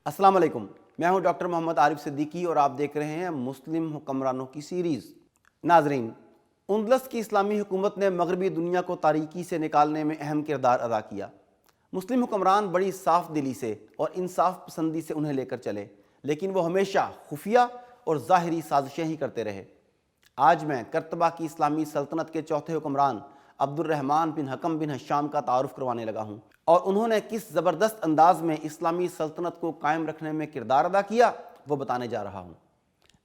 السلام علیکم، میں ہوں ڈاکٹر محمد عارف صدیقی اور آپ دیکھ رہے ہیں مسلم حکمرانوں کی سیریز۔ ناظرین، اندلس کی اسلامی حکومت نے مغربی دنیا کو تاریکی سے نکالنے میں اہم کردار ادا کیا۔ مسلم حکمران بڑی صاف دلی سے اور انصاف پسندی سے انہیں لے کر چلے، لیکن وہ ہمیشہ خفیہ اور ظاہری سازشیں ہی کرتے رہے۔ آج میں کرتبہ کی اسلامی سلطنت کے چوتھے حکمران عبد الرحمن بن حکم بن ہشام کا تعارف کروانے لگا ہوں، اور انہوں نے کس زبردست انداز میں اسلامی سلطنت کو قائم رکھنے میں کردار ادا کیا وہ بتانے جا رہا ہوں۔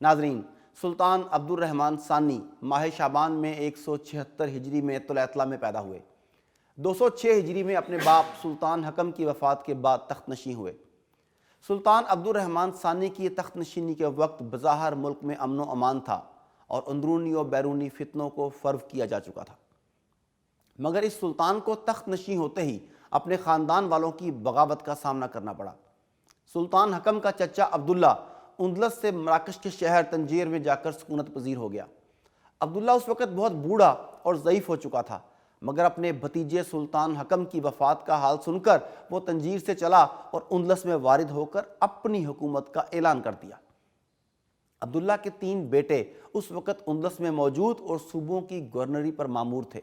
ناظرین، سلطان عبد الرحمن ثانی ماہ شعبان میں 176 ہجری میں طلعت میں پیدا ہوئے۔ 206 ہجری میں اپنے باپ سلطان حکم کی وفات کے بعد تخت نشین ہوئے۔ سلطان عبد الرحمن ثانی کی تخت نشینی کے وقت بظاہر ملک میں امن و امان تھا اور اندرونی و بیرونی فتنوں کو فرو کیا جا چکا تھا، مگر اس سلطان کو تخت نشین ہوتے ہی اپنے خاندان والوں کی بغاوت کا سامنا کرنا پڑا۔ سلطان حکم کا چچا عبداللہ اندلس سے مراکش کے شہر تنجیر میں جا کر سکونت پذیر ہو گیا۔ عبداللہ اس وقت بہت بوڑھا اور ضعیف ہو چکا تھا، مگر اپنے بھتیجے سلطان حکم کی وفات کا حال سن کر وہ تنجیر سے چلا اور اندلس میں وارد ہو کر اپنی حکومت کا اعلان کر دیا۔ عبداللہ کے 3 بیٹے اس وقت اندلس میں موجود اور صوبوں کی گورنری پر مامور تھے۔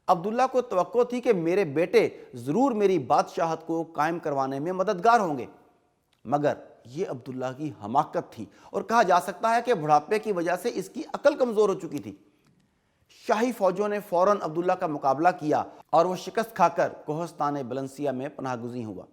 عبداللہ کو توقع تھی کہ میرے بیٹے ضرور میری بادشاہت کو قائم کروانے میں مددگار ہوں گے، مگر یہ عبداللہ کی حماقت تھی، اور کہا جا سکتا ہے کہ بڑھاپے کی وجہ سے اس کی عقل کمزور ہو چکی تھی۔ شاہی فوجوں نے فوراً عبداللہ کا مقابلہ کیا اور وہ شکست کھا کر کوہستان بلنسیا میں پناہ گزین ہوا۔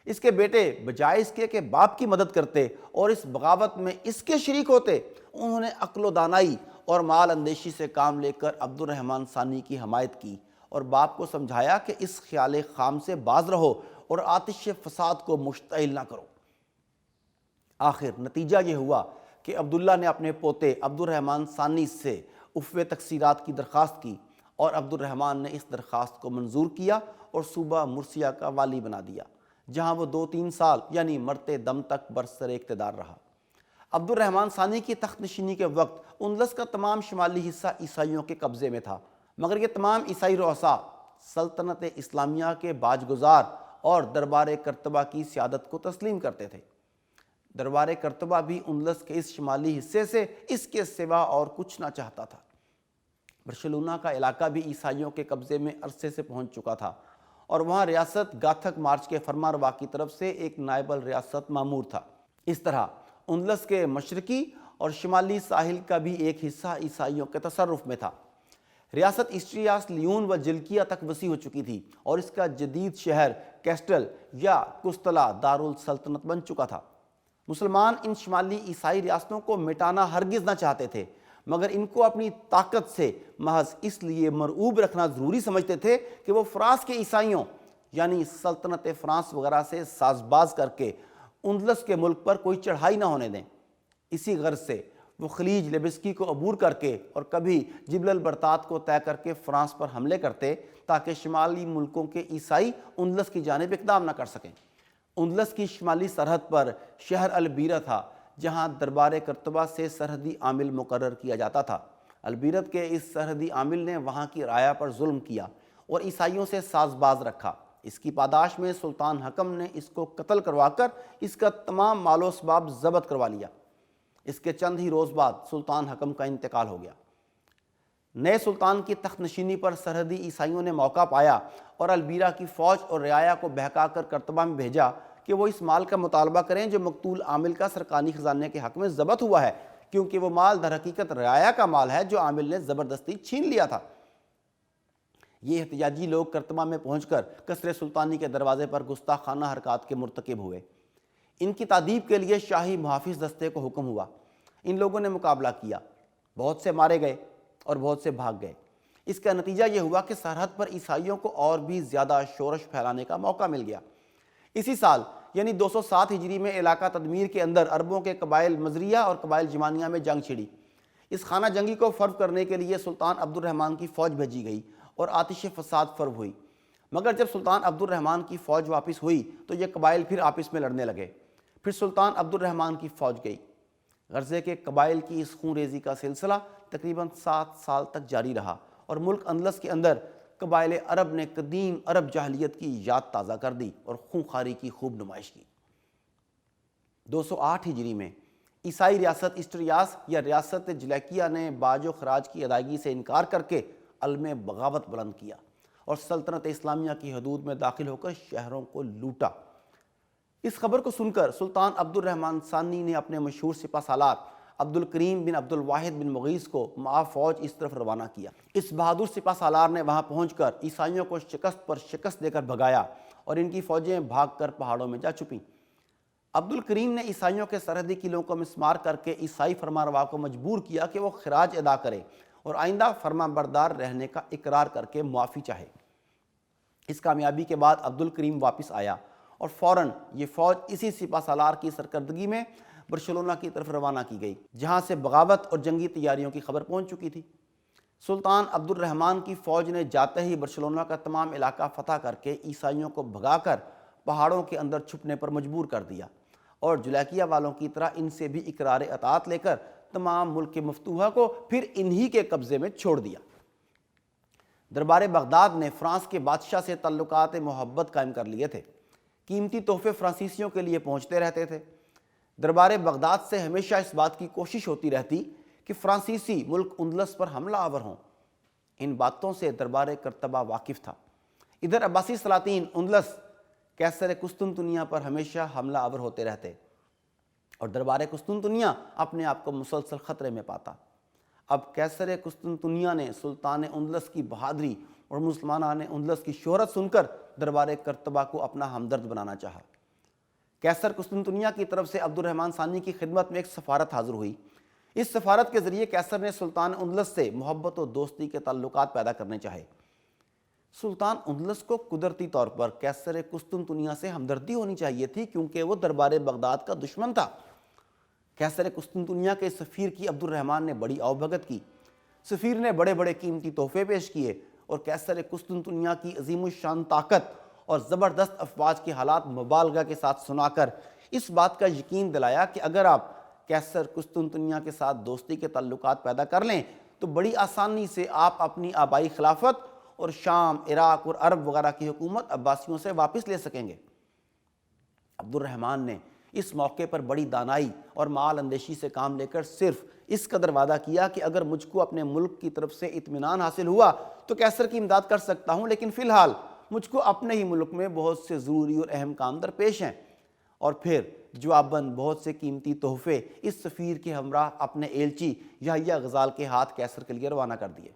اس کے بیٹے بجائے اس کے کہ باپ کی مدد کرتے اور اس بغاوت میں اس کے شریک ہوتے، انہوں نے عقل و دانائی اور مال اندیشی سے کام لے کر عبد الرحمن ثانی کی حمایت کی اور باپ کو سمجھایا کہ اس خیال خام سے باز رہو اور آتش فساد کو مشتعل نہ کرو۔ آخر نتیجہ یہ ہوا کہ عبداللہ نے اپنے پوتے عبد الرحمن ثانی سے عفو تقصیرات کی درخواست کی، اور عبد الرحمن نے اس درخواست کو منظور کیا اور صوبہ مرثیہ کا والی بنا دیا، جہاں وہ 2-3 سال یعنی مرتے دم تک برسر اقتدار رہا۔ عبد الرحمن ثانی کی تخت نشینی کے وقت اندلس کا تمام شمالی حصہ عیسائیوں کے قبضے میں تھا، مگر یہ تمام عیسائی رؤساء سلطنت اسلامیہ کے باج گزار اور دربار کرتبہ کی سیادت کو تسلیم کرتے تھے۔ دربار کرتبہ بھی اندلس کے اس شمالی حصے سے اس کے سوا اور کچھ نہ چاہتا تھا۔ برشلونہ کا علاقہ بھی عیسائیوں کے قبضے میں عرصے سے پہنچ چکا تھا، اور وہاں ریاست گاتھک مارچ کے فرمانروا کی طرف سے ایک نائب الریاست مامور تھا۔ اس طرح اندلس کے مشرقی اور شمالی ساحل کا بھی ایک حصہ عیسائیوں کے تصرف میں تھا۔ ریاست اسٹریاس لیون و جلکیا تک وسیع ہو چکی تھی، اور اس کا جدید شہر کیسٹل یا کستلا دارالسلطنت بن چکا تھا۔ مسلمان ان شمالی عیسائی ریاستوں کو مٹانا ہرگز نہ چاہتے تھے، مگر ان کو اپنی طاقت سے محض اس لیے مرعوب رکھنا ضروری سمجھتے تھے کہ وہ فرانس کے عیسائیوں یعنی سلطنت فرانس وغیرہ سے ساز باز کر کے اندلس کے ملک پر کوئی چڑھائی نہ ہونے دیں۔ اسی غرض سے وہ خلیج لبسکی کو عبور کر کے اور کبھی جبل البرطات کو طے کر کے فرانس پر حملے کرتے، تاکہ شمالی ملکوں کے عیسائی اندلس کی جانب اقدام نہ کر سکیں۔ اندلس کی شمالی سرحد پر شہر البیرہ تھا، جہاں دربار کرتبہ سے سرحدی عامل مقرر کیا جاتا تھا۔ البیرت کے اس سرحدی عامل نے وہاں کی رعایا پر ظلم کیا اور عیسائیوں سے ساز باز رکھا۔ اس کی پاداش میں سلطان حکم نے اس کو قتل کروا کر اس کا تمام مال و اسباب ضبط کروا لیا۔ اس کے چند ہی روز بعد سلطان حکم کا انتقال ہو گیا۔ نئے سلطان کی تخت نشینی پر سرحدی عیسائیوں نے موقع پایا اور البیرہ کی فوج اور رعایا کو بہکا کر کرتبہ میں بھیجا کہ وہ اس مال کا مطالبہ کریں جو مقتول عامل کا سرکانی خزانے کے حق میں ضبط ہوا ہے، کیونکہ وہ مال در حقیقت رعایا کا مال ہے جو عامل نے زبردستی چھین لیا تھا۔ یہ احتجاجی لوگ کرتبہ میں پہنچ کر قصر سلطانی کے دروازے پر گستاخانہ حرکات کے مرتکب ہوئے۔ ان کی تادیب کے لیے شاہی محافظ دستے کو حکم ہوا۔ ان لوگوں نے مقابلہ کیا، بہت سے مارے گئے اور بہت سے بھاگ گئے۔ اس کا نتیجہ یہ ہوا کہ سرحد پر عیسائیوں کو اور بھی زیادہ شورش پھیلانے کا موقع مل گیا۔ اسی سال یعنی 207 ہجری میں علاقہ تدمیر کے اندر عربوں کے قبائل مزریہ اور قبائل جمانیہ میں جنگ چھڑی۔ اس خانہ جنگی کو فرو کرنے کے لیے سلطان عبد الرحمن کی فوج بھیجی گئی اور آتش فساد فرو ہوئی، مگر جب سلطان عبد الرحمن کی فوج واپس ہوئی تو یہ قبائل پھر آپس میں لڑنے لگے۔ پھر سلطان عبد الرحمن کی فوج گئی۔ غزے کے قبائل کی اس خون ریزی کا سلسلہ تقریباً 7 سال تک جاری رہا اور ملک اندلس کے اندر قبائل عرب نے قدیم عرب جاہلیت کی یاد تازہ کر دی اور خونخواری کی خوب نمائش کی۔ 208 ہجری میں عیسائی ریاست اسٹریاس یا ریاست جلیکیہ نے باج و خراج کی ادائیگی سے انکار کر کے علم بغاوت بلند کیا اور سلطنت اسلامیہ کی حدود میں داخل ہو کر شہروں کو لوٹا۔ اس خبر کو سن کر سلطان عبد الرحمن ثانی نے اپنے مشہور سپہ سالار عبد الکریم بن عبد الواحد بن مغیث کو معاہ فوج اس طرف روانہ کیا۔ اس بہادر سپہ سالار نے وہاں پہنچ کر عیسائیوں کو شکست پر شکست دے کر بھگایا اور ان کی فوجیں بھاگ کر پہاڑوں میں جا چھپیں۔ عبد الکریم نے عیسائیوں کے سرحدی قلعوں کو مسمار کر کے عیسائی فرمانروا کو مجبور کیا کہ وہ خراج ادا کرے اور آئندہ فرما بردار رہنے کا اقرار کر کے معافی چاہے۔ اس کامیابی کے بعد عبد الکریم واپس آیا اور فوراً یہ فوج اسی سپہ سالار کی سرکردگی میں برشلونہ کی طرف روانہ کی گئی، جہاں سے بغاوت اور جنگی تیاریوں کی خبر پہنچ چکی تھی۔ سلطان عبد الرحمن کی فوج نے جاتے ہی برشلونہ کا تمام علاقہ فتح کر کے عیسائیوں کو بھگا کر پہاڑوں کے اندر چھپنے پر مجبور کر دیا اور جلیکیہ والوں کی طرح ان سے بھی اقرار اطاعت لے کر تمام ملک کے مفتوحہ کو پھر انہی کے قبضے میں چھوڑ دیا۔ دربار بغداد نے فرانس کے بادشاہ سے تعلقات محبت قائم کر لیے تھے۔ قیمتی تحفے فرانسیسیوں کے لیے پہنچتے رہتے تھے۔ دربار بغداد سے ہمیشہ اس بات کی کوشش ہوتی رہتی کہ فرانسیسی ملک اندلس پر حملہ آور ہوں۔ ان باتوں سے دربار قرطبہ واقف تھا۔ ادھر عباسی سلاطین اندلس قیصر قسطنطنیہ پر ہمیشہ حملہ آور ہوتے رہتے اور دربار قسطنطنیہ اپنے آپ کو مسلسل خطرے میں پاتا۔ اب قیصر قسطنطنیہ نے سلطان اندلس کی بہادری اور مسلمانان اندلس کی شہرت سن کر دربار قرطبہ کو اپنا ہمدرد بنانا چاہا۔ قیصر قسطنطنیہ کی طرف سے عبد الرحمن ثانی کی خدمت میں ایک سفارت حاضر ہوئی۔ اس سفارت کے ذریعے قیصر نے سلطان اندلس سے محبت و دوستی کے تعلقات پیدا کرنے چاہے۔ سلطان اندلس کو قدرتی طور پر قیصر قسطنطنیہ سے ہمدردی ہونی چاہیے تھی، کیونکہ وہ دربار بغداد کا دشمن تھا۔ قیصر قسطنطنیہ کے سفیر کی عبد الرحمن نے بڑی آؤبھگت کی۔ سفیر نے بڑے بڑے قیمتی تحفے پیش کیے اور قیصر قسطنطنیہ کی عظیم الشان طاقت اور زبردست افواج کے حالات مبالغہ کے ساتھ سنا کر اس بات کا یقین دلایا کہ اگر آپ قیصر قسطنطنیہ کے ساتھ دوستی کے تعلقات پیدا کر لیں تو بڑی آسانی سے آپ اپنی آبائی خلافت اور شام، عراق اور عرب وغیرہ کی حکومت عباسیوں سے واپس لے سکیں گے۔ عبد الرحمن نے اس موقع پر بڑی دانائی اور مال اندیشی سے کام لے کر صرف اس قدر وعدہ کیا کہ اگر مجھ کو اپنے ملک کی طرف سے اطمینان حاصل ہوا تو قیصر کی امداد کر سکتا ہوں، لیکن فی الحال مجھ کو اپنے ہی ملک میں بہت سے ضروری اور اہم کام درپیش ہیں۔ اور پھر جواباً بہت سے قیمتی تحفے اس سفیر کے ہمراہ اپنے ایلچی یحییٰ غزال کے ہاتھ قیصر کے لیے روانہ کر دیے۔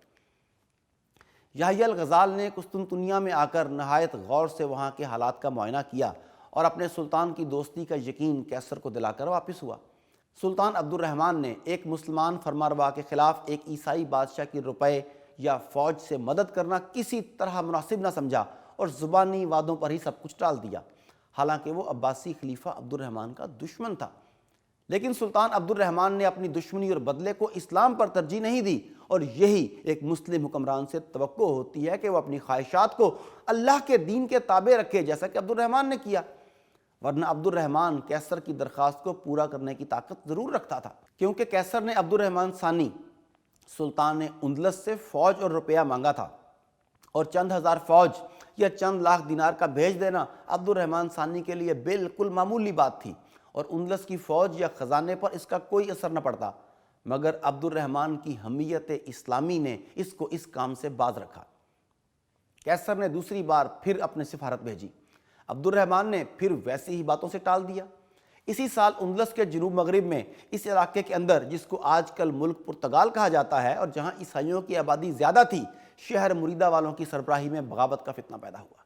یحییٰ الغزال نے قسطنطنیہ میں آ کر نہایت غور سے وہاں کے حالات کا معائنہ کیا اور اپنے سلطان کی دوستی کا یقین قیصر کو دلا کر واپس ہوا۔ سلطان عبد الرحمن نے ایک مسلمان فرمانروا کے خلاف ایک عیسائی بادشاہ کی روپے یا فوج سے مدد کرنا کسی طرح مناسب نہ سمجھا اور زبانی وعدوں پر ہی سب کچھ ٹال دیا، حالانکہ وہ عباسی خلیفہ عبد الرحمن کا دشمن تھا۔ لیکن سلطان عبد الرحمن نے اپنی دشمنی اور بدلے کو اسلام پر ترجیح نہیں دی، اور یہی ایک مسلم حکمران سے توقع ہوتی ہے کہ وہ اپنی خواہشات کو اللہ کے دین کے تابع رکھے، جیسا کہ عبد الرحمن نے کیا۔ ورنہ عبد الرحمن قیصر کی درخواست کو پورا کرنے کی طاقت ضرور رکھتا تھا، کیونکہ قیصر نے عبد الرحمن ثانی سلطان اندلس سے فوج اور روپیہ مانگا تھا، اور چند ہزار فوج یا چند لاکھ دینار کا بھیج دینا عبد الرحمن ثانی کے لیے بالکل معمولی بات تھی، اور اندلس کی فوج یا خزانے پر اس کا کوئی اثر نہ پڑتا۔ مگر عبد الرحمن کی حمیت اسلامی نے اس کو اس کام سے باز رکھا۔ قیصر نے دوسری بار پھر اپنے سفارت بھیجی۔ عبد الرحمن نے پھر ویسی ہی باتوں سے ٹال دیا۔ اسی سال اندلس کے جنوب مغرب میں اس علاقے کے اندر، جس کو آج کل ملک پرتگال کہا جاتا ہے اور جہاں عیسائیوں کی آبادی زیادہ تھی، شہر مریدہ والوں کی سربراہی میں بغاوت کا فتنہ پیدا ہوا۔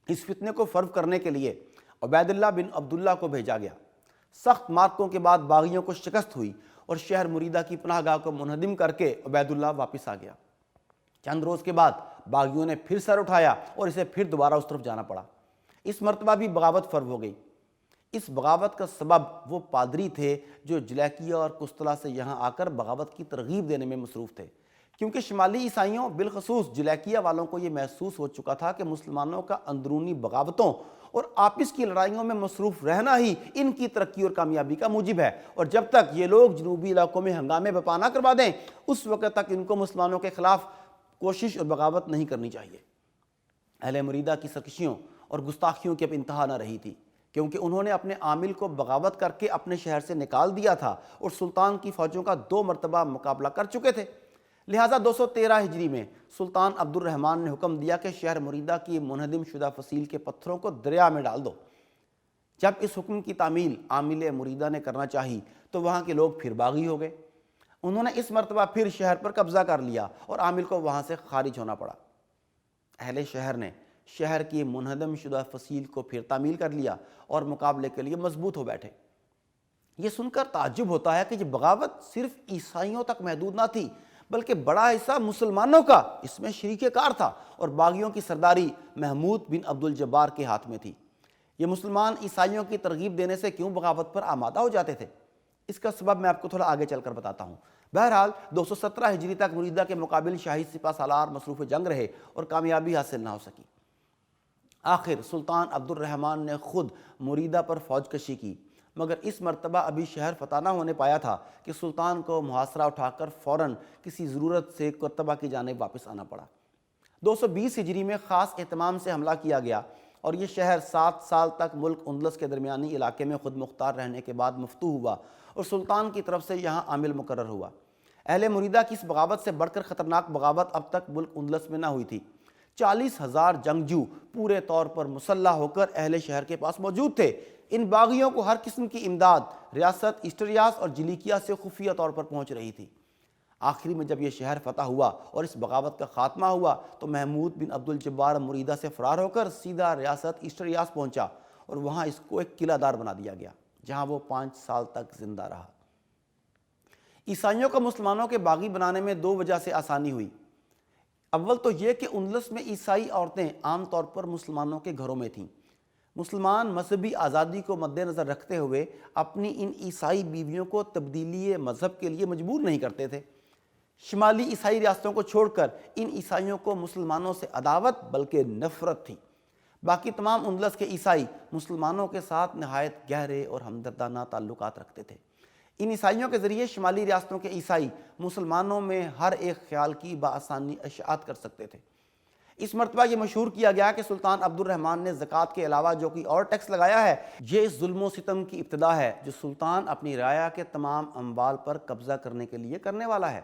اس فتنے کو فرو کرنے کے لیے عبید اللہ بن عبداللہ کو بھیجا گیا۔ سخت مارکوں کے بعد باغیوں کو شکست ہوئی اور شہر مریدہ کی پناہ گاہ کو منہدم کر کے عبید اللہ واپس آ گیا۔ چند روز کے بعد باغیوں نے پھر سر اٹھایا اور اسے پھر دوبارہ اس طرف جانا پڑا۔ اس مرتبہ بھی بغاوت فرو ہو گئی۔ اس بغاوت کا سبب وہ پادری تھے جو جلیکیہ اور قسطلہ سے یہاں آ کر بغاوت کی ترغیب دینے میں مصروف تھے، کیونکہ شمالی عیسائیوں بالخصوص جلیکیہ والوں کو یہ محسوس ہو چکا تھا کہ مسلمانوں کا اندرونی بغاوتوں اور آپس کی لڑائیوں میں مصروف رہنا ہی ان کی ترقی اور کامیابی کا موجب ہے، اور جب تک یہ لوگ جنوبی علاقوں میں ہنگامے برپا نہ کروا دیں اس وقت تک ان کو مسلمانوں کے خلاف کوشش اور بغاوت نہیں کرنی چاہیے۔ اہل مریدہ کی سرکشیوں اور گستاخیوں کی اب انتہا نہ رہی تھی، کیونکہ انہوں نے اپنے عامل کو بغاوت کر کے اپنے شہر سے نکال دیا تھا اور سلطان کی فوجوں کا 2 مرتبہ مقابلہ کر چکے تھے۔ لہٰذا 213 ہجری میں سلطان عبد الرحمن نے حکم دیا کہ شہر مریدہ کی منہدم شدہ فصیل کے پتھروں کو دریا میں ڈال دو۔ جب اس حکم کی تعمیل عامل مریدہ نے کرنا چاہی تو وہاں کے لوگ پھر باغی ہو گئے۔ انہوں نے اس مرتبہ پھر شہر پر قبضہ کر لیا اور عامل کو وہاں سے خارج ہونا پڑا۔ اہل شہر نے شہر کی منہدم شدہ فصیل کو پھر تعمیل کر لیا اور مقابلے کے لیے مضبوط ہو بیٹھے۔ یہ سن کر تعجب ہوتا ہے کہ یہ بغاوت صرف عیسائیوں تک محدود نہ تھی، بلکہ بڑا حصہ مسلمانوں کا اس میں شریک کار تھا، اور باغیوں کی سرداری محمود بن عبد الجبار کے ہاتھ میں تھی۔ یہ مسلمان عیسائیوں کی ترغیب دینے سے کیوں بغاوت پر آمادہ ہو جاتے تھے؟ اس کا سبب میں آپ کو تھوڑا آگے چل کر بتاتا ہوں۔ بہرحال 217 ہجری تک مریدہ کے مقابل شاہی سپہ سالار مصروف جنگ رہے اور کامیابی حاصل نہ ہو سکی۔ آخر سلطان عبد الرحمن نے خود مریدہ پر فوج کشی کی، مگر اس مرتبہ ابھی شہر فتح نہ ہونے پایا تھا کہ سلطان کو محاصرہ اٹھا کر فوراً کسی ضرورت سے قرطبہ کی جانب واپس آنا پڑا۔ 220 ہجری میں خاص اہتمام سے حملہ کیا گیا اور یہ شہر 7 سال تک ملک اندلس کے درمیانی علاقے میں خود مختار رہنے کے بعد مفتوح ہوا اور سلطان کی طرف سے یہاں عامل مقرر ہوا۔ اہل مریدہ کی اس بغاوت سے بڑھ کر خطرناک بغاوت اب تک ملک اندلس میں نہ ہوئی تھی۔ 40,000 جنگجو پورے طور پر مسلح ہو کر اہل شہر کے پاس موجود تھے۔ ان باغیوں کو ہر قسم کی امداد ریاست اسٹریاس اور جلیکیا سے خفیہ طور پر پہنچ رہی تھی۔ آخری میں جب یہ شہر فتح ہوا اور اس بغاوت کا خاتمہ ہوا تو محمود بن عبد الجبار مریدہ سے فرار ہو کر سیدھا ریاست اسٹریاس پہنچا اور وہاں اس کو ایک قلعہ دار بنا دیا گیا، جہاں وہ 5 سال تک زندہ رہا۔ عیسائیوں کو مسلمانوں کے باغی بنانے میں 2 وجہ سے آسانی ہوئی۔ اول تو یہ کہ اندلس میں عیسائی عورتیں عام طور پر مسلمانوں کے گھروں میں تھیں۔ مسلمان مذہبی آزادی کو مد نظر رکھتے ہوئے اپنی ان عیسائی بیویوں کو تبدیلی مذہب کے لیے مجبور نہیں کرتے تھے۔ شمالی عیسائی ریاستوں کو چھوڑ کر ان عیسائیوں کو مسلمانوں سے عداوت بلکہ نفرت تھی۔ باقی تمام اندلس کے عیسائی مسلمانوں کے ساتھ نہایت گہرے اور ہمدردانہ تعلقات رکھتے تھے۔ ان عیسائیوں کے ذریعے شمالی ریاستوں کے عیسائی مسلمانوں میں ہر ایک خیال کی بآسانی اشاعت کر سکتے تھے۔ اس مرتبہ یہ مشہور کیا گیا کہ سلطان عبد الرحمن نے زکوٰۃ کے علاوہ جو کوئی اور ٹیکس لگایا ہے، یہ اس ظلم و ستم کی ابتدا ہے جو سلطان اپنی رعایا کے تمام اموال پر قبضہ کرنے کے لیے کرنے والا ہے۔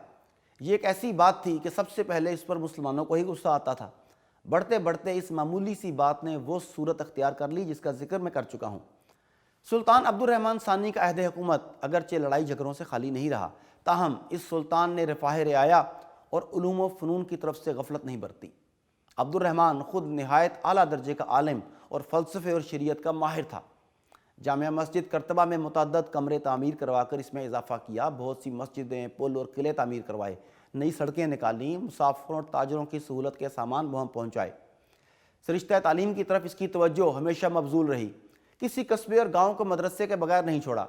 یہ ایک ایسی بات تھی کہ سب سے پہلے اس پر مسلمانوں کو ہی غصہ آتا تھا۔ بڑھتے بڑھتے اس معمولی سی بات نے وہ صورت اختیار کر لی جس کا ذکر میں کر چکا ہوں۔ سلطان عبد الرحمن ثانی کا عہد حکومت اگرچہ لڑائی جھگڑوں سے خالی نہیں رہا، تاہم اس سلطان نے رفاہ رعایا اور علوم و فنون کی طرف سے غفلت نہیں برتی۔ عبد الرحمن خود نہایت اعلیٰ درجے کا عالم اور فلسفے اور شریعت کا ماہر تھا۔ جامع مسجد کرتبہ میں متعدد کمرے تعمیر کروا کر اس میں اضافہ کیا، بہت سی مسجدیں، پل اور قلعے تعمیر کروائے، نئی سڑکیں نکالیں، مسافروں اور تاجروں کی سہولت کے سامان وہاں پہنچائے۔ سرشتہ تعلیم کی طرف اس کی توجہ ہمیشہ مبذول رہی۔ کسی قصبے اور گاؤں کو مدرسے کے بغیر نہیں چھوڑا۔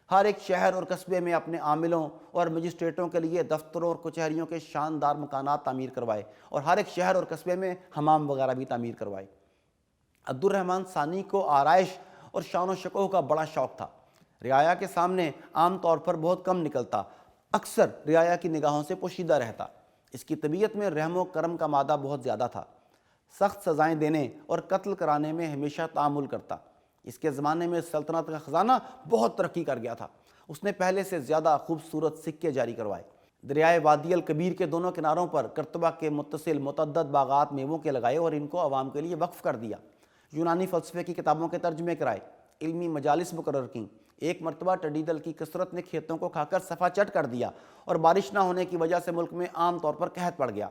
ہر ایک شہر اور قصبے میں اپنے عاملوں اور مجسٹریٹوں کے لیے دفتروں اور کچہریوں کے شاندار مکانات تعمیر کروائے اور ہر ایک شہر اور قصبے میں حمام وغیرہ بھی تعمیر کروائے۔ عبد الرحمن ثانی کو آرائش اور شان و شکوہ کا بڑا شوق تھا۔ رعایا کے سامنے عام طور پر بہت کم نکلتا، اکثر رعایا کی نگاہوں سے پوشیدہ رہتا۔ اس کی طبیعت میں رحم و کرم کا مادہ بہت زیادہ تھا۔ سخت سزائیں دینے اور قتل کرانے میں ہمیشہ تعامل کرتا۔ اس کے زمانے میں سلطنت کا خزانہ بہت ترقی کر گیا تھا۔ اس نے پہلے سے زیادہ خوبصورت سکے جاری کروائے۔ دریائے وادی الکبیر کے دونوں کناروں پر کرتبہ کے متصل متعدد باغات میووں کے لگائے اور ان کو عوام کے لیے وقف کر دیا۔ یونانی فلسفے کی کتابوں کے ترجمے کرائے، علمی مجالس مقرر کیں۔ ایک مرتبہ ٹڈی دل کی کثرت نے کھیتوں کو کھا کر صفا چٹ کر دیا اور بارش نہ ہونے کی وجہ سے ملک میں عام طور پر قحط پڑ گیا۔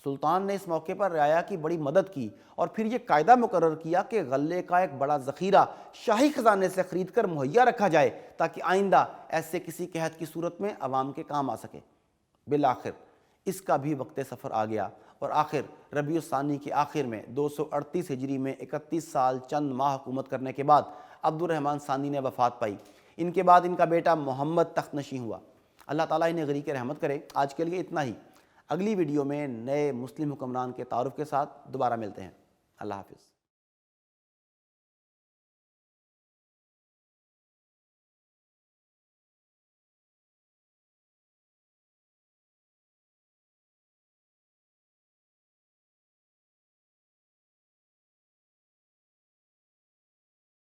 سلطان نے اس موقع پر رعایا کی بڑی مدد کی اور پھر یہ قاعدہ مقرر کیا کہ غلے کا ایک بڑا ذخیرہ شاہی خزانے سے خرید کر مہیا رکھا جائے تاکہ آئندہ ایسے کسی قحط کی صورت میں عوام کے کام آ سکے۔ بالآخر اس کا بھی وقت سفر آ گیا اور آخر ربیع الثانی کے آخر میں 238 ہجری میں 31 سال چند ماہ حکومت کرنے کے بعد عبد الرحمن ثانی نے وفات پائی۔ ان کے بعد ان کا بیٹا محمد تخت نشین ہوا۔ اللہ تعالیٰ انہیں غریق رحمت کرے۔ آج کے لیے اتنا ہی۔ اگلی ویڈیو میں نئے مسلم حکمران کے تعارف کے ساتھ دوبارہ ملتے ہیں۔ اللہ حافظ۔